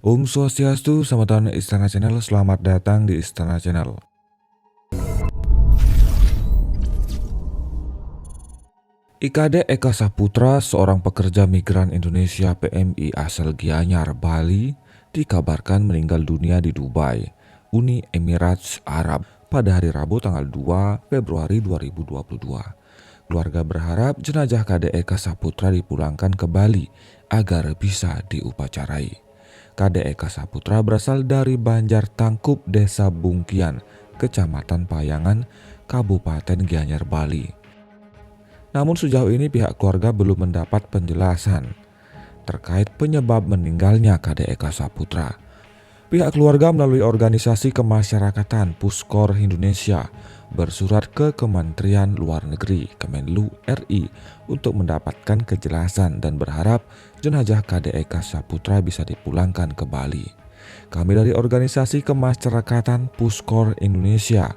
Om Swastiastu, selamat datang di Istana Channel. Selamat datang di Istana Channel. IKD Eka Saputra, seorang pekerja migran Indonesia PMI asal Gianyar, Bali, dikabarkan meninggal dunia di Dubai, Uni Emirat Arab pada hari Rabu tanggal 2 Februari 2022. Keluarga berharap jenazah KD Eka Saputra dipulangkan ke Bali agar bisa diupacarai. KD Eka Saputra berasal dari Banjar Tangkup, Desa Bungkian, Kecamatan Payangan, Kabupaten Gianyar, Bali. Namun sejauh ini pihak keluarga belum mendapat penjelasan terkait penyebab meninggalnya KD Eka Saputra. Pihak keluarga melalui organisasi kemasyarakatan Puskor Indonesia bersurat ke Kementerian Luar Negeri Kemenlu RI untuk mendapatkan kejelasan dan berharap jenazah KD Eka Saputra bisa dipulangkan ke Bali. Kami dari organisasi kemasyarakatan Puskor Indonesia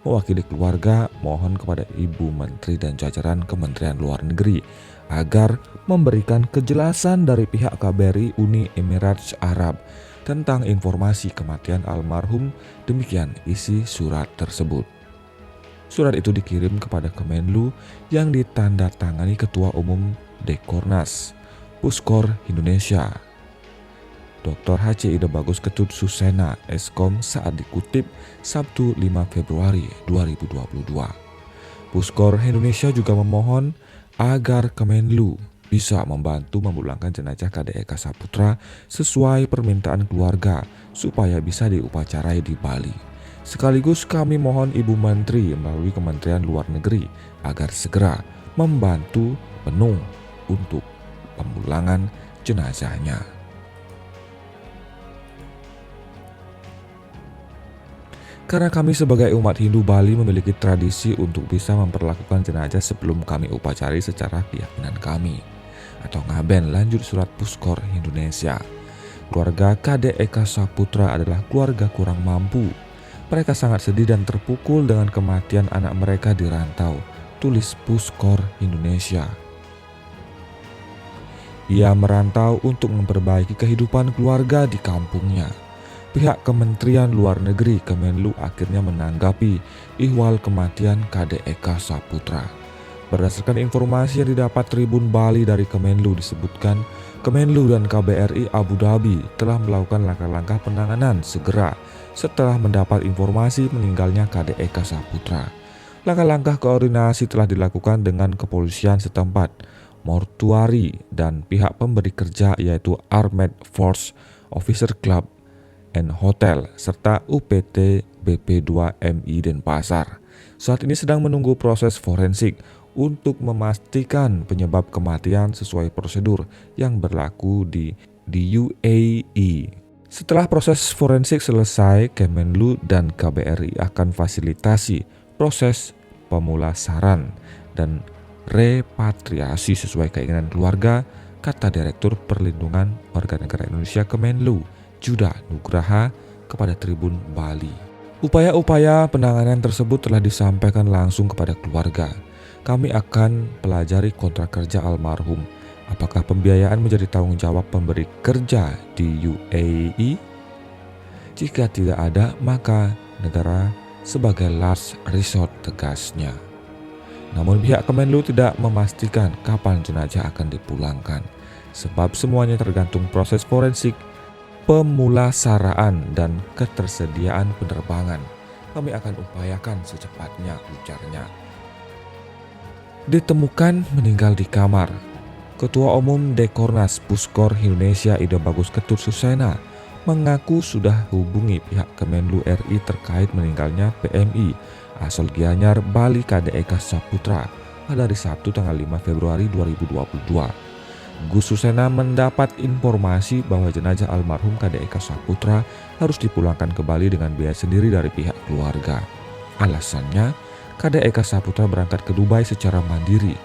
mewakili keluarga mohon kepada Ibu Menteri dan jajaran Kementerian Luar Negeri agar memberikan kejelasan dari pihak KBRI Uni Emirat Arab tentang informasi kematian almarhum. Demikian isi surat tersebut. Surat itu dikirim kepada Kemenlu yang ditandatangani Ketua Umum Dekornas Puskor Indonesia, Dr. H.C. Ida Bagus Ketut Susena Eskom, saat dikutip Sabtu 5 Februari 2022. Puskor Indonesia juga memohon agar Kemenlu bisa membantu memulangkan jenazah KD Eka Saputra sesuai permintaan keluarga supaya bisa diupacarai di Bali. Sekaligus kami mohon Ibu Menteri melalui Kementerian Luar Negeri agar segera membantu penuh untuk pemulangan jenazahnya. Karena kami sebagai umat Hindu Bali memiliki tradisi untuk bisa memperlakukan jenazah sebelum kami upacari secara keyakinan kami, atau ngaben, lanjut surat Puskor Indonesia. Keluarga KD Eka Saputra adalah keluarga kurang mampu. Mereka sangat sedih dan terpukul dengan kematian anak mereka di rantau, tulis Puskor Indonesia. Ia merantau untuk memperbaiki kehidupan keluarga di kampungnya. Pihak Kementerian Luar Negeri Kemenlu akhirnya menanggapi ihwal kematian KD Eka Saputra. Berdasarkan informasi yang didapat Tribun Bali dari Kemenlu disebutkan, Kemenlu dan KBRI Abu Dhabi telah melakukan langkah-langkah penanganan segera setelah mendapat informasi meninggalnya KD Eka Saputra. Langkah-langkah koordinasi telah dilakukan dengan kepolisian setempat, mortuari, dan pihak pemberi kerja yaitu Armed Force Officer Club and Hotel serta UPT BP2MI Denpasar. Saat ini sedang menunggu proses forensik untuk memastikan penyebab kematian sesuai prosedur yang berlaku di UAE. Setelah proses forensik selesai, Kemenlu dan KBRI akan fasilitasi proses pemulasaran dan repatriasi sesuai keinginan keluarga, kata Direktur Perlindungan Warga Negara Indonesia Kemenlu, Juda Nugraha, kepada Tribun Bali. Upaya-upaya penanganan tersebut telah disampaikan langsung kepada keluarga. Kami akan pelajari kontrak kerja almarhum. Apakah pembiayaan menjadi tanggung jawab pemberi kerja di UAE? Jika tidak ada, maka negara sebagai last resort, tegasnya. Namun pihak Kemenlu tidak memastikan kapan jenazah akan dipulangkan, sebab semuanya tergantung proses forensik, pemulasaraan, dan ketersediaan penerbangan. Kami akan upayakan secepatnya, ujarnya. Ditemukan meninggal di kamar. Ketua Umum Dekornas Puskor Indonesia Ida Bagus Ketut Susena mengaku sudah hubungi pihak Kemenlu RI terkait meninggalnya PMI asal Gianyar, Bali KD Eka Saputra pada hari Sabtu tanggal 5 Februari 2022. Gus Susena mendapat informasi bahwa jenazah almarhum KD Eka Saputra harus dipulangkan ke Bali dengan biaya sendiri dari pihak keluarga. Alasannya, KD Eka Saputra berangkat ke Dubai secara mandiri.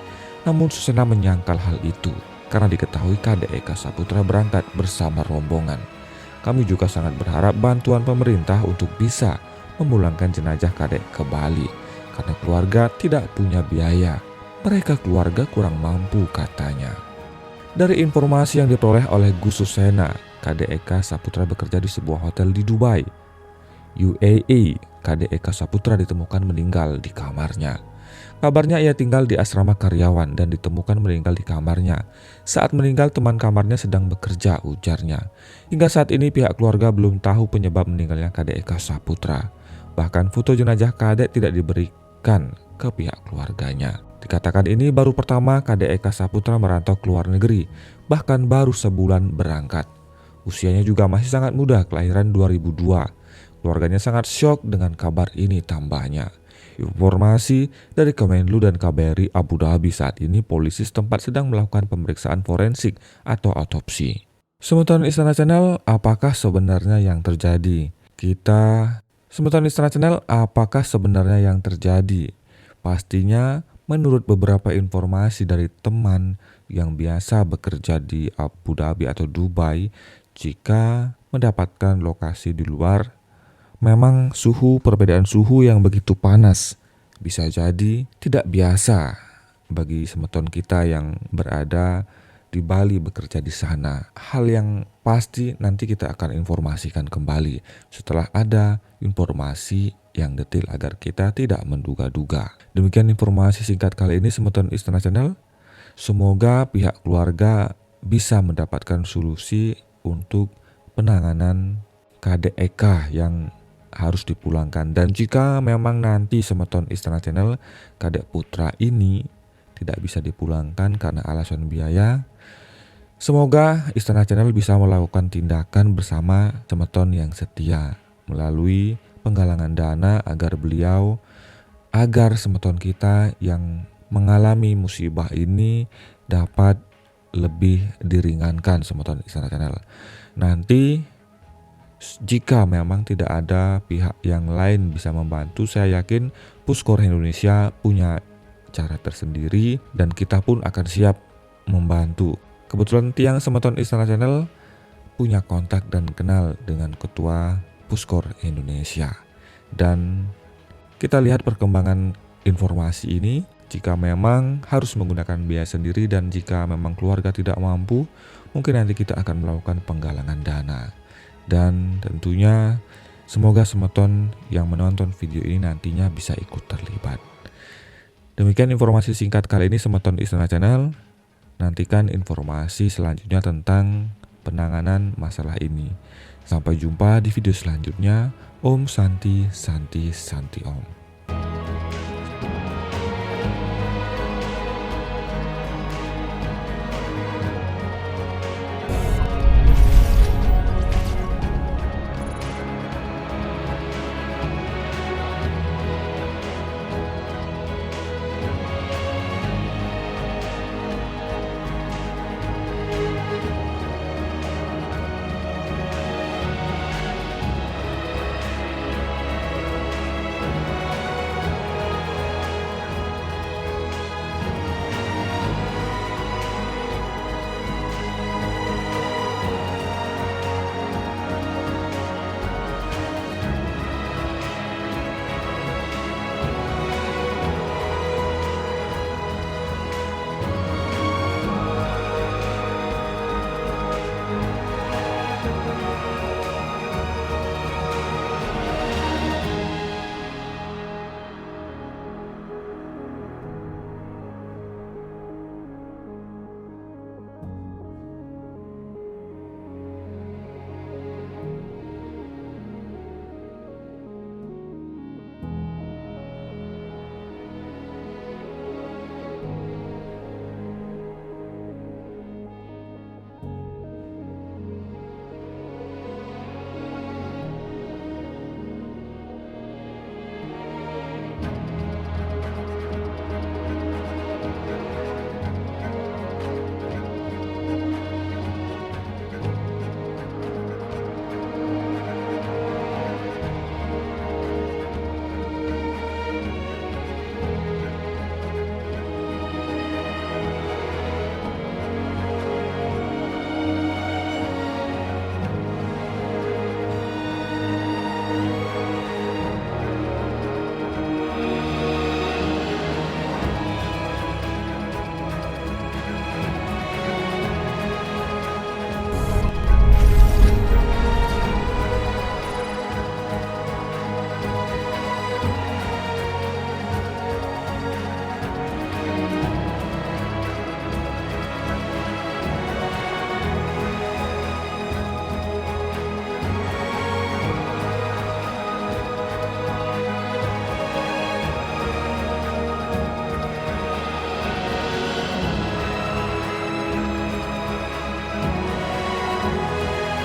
Namun Susena menyangkal hal itu karena diketahui KD Eka Saputra berangkat bersama rombongan. Kami juga sangat berharap bantuan pemerintah untuk bisa memulangkan jenazah KD ke Bali karena keluarga tidak punya biaya. Mereka keluarga kurang mampu, katanya. Dari informasi yang diperoleh oleh Gus Susena, KD Eka Saputra bekerja di sebuah hotel di Dubai, UAE. KD Eka Saputra ditemukan meninggal di kamarnya. Kabarnya ia tinggal di asrama karyawan dan ditemukan meninggal di kamarnya. Saat meninggal, teman kamarnya sedang bekerja, ujarnya. Hingga saat ini pihak keluarga belum tahu penyebab meninggalnya KD Eka Saputra. Bahkan foto jenazah KD tidak diberikan ke pihak keluarganya. Dikatakan ini baru pertama KD Eka Saputra merantau ke luar negeri, bahkan baru sebulan berangkat. Usianya juga masih sangat muda, kelahiran 2002. Keluarganya sangat syok dengan kabar ini, tambahnya. Informasi dari Kemenlu dan KBRI Abu Dhabi, saat ini polisi setempat sedang melakukan pemeriksaan forensik atau autopsi. Semeton Istana Channel, apakah sebenarnya yang terjadi? Semeton Istana Channel, apakah sebenarnya yang terjadi? Pastinya menurut beberapa informasi dari teman yang biasa bekerja di Abu Dhabi atau Dubai, jika mendapatkan lokasi di luar, memang perbedaan suhu yang begitu panas bisa jadi tidak biasa bagi semeton kita yang berada di Bali bekerja di sana. Hal yang pasti nanti kita akan informasikan kembali setelah ada informasi yang detail agar kita tidak menduga-duga. Demikian informasi singkat kali ini Semeton Istana Channel. Semoga pihak keluarga bisa mendapatkan solusi untuk penanganan KD Eka yang harus dipulangkan. Dan jika memang nanti Semeton Istana Channel KD Putra ini tidak bisa dipulangkan karena alasan biaya, semoga Istana Channel bisa melakukan tindakan bersama Semeton yang setia melalui penggalangan dana agar semeton kita yang mengalami musibah ini dapat lebih diringankan Semeton Istana Channel. Nanti jika memang tidak ada pihak yang lain bisa membantu, saya yakin Puskor Indonesia punya cara tersendiri dan kita pun akan siap membantu. Kebetulan tiang Semeton Istana Channel punya kontak dan kenal dengan Ketua Puskor Indonesia. Dan kita lihat perkembangan informasi ini. Jika memang harus menggunakan biaya sendiri dan jika memang keluarga tidak mampu, mungkin nanti kita akan melakukan penggalangan dana. Dan tentunya semoga semeton yang menonton video ini nantinya bisa ikut terlibat. Demikian informasi singkat kali ini Semeton Istana Channel. Nantikan informasi selanjutnya tentang penanganan masalah ini. Sampai jumpa di video selanjutnya. Om Santi Santi Santi Om.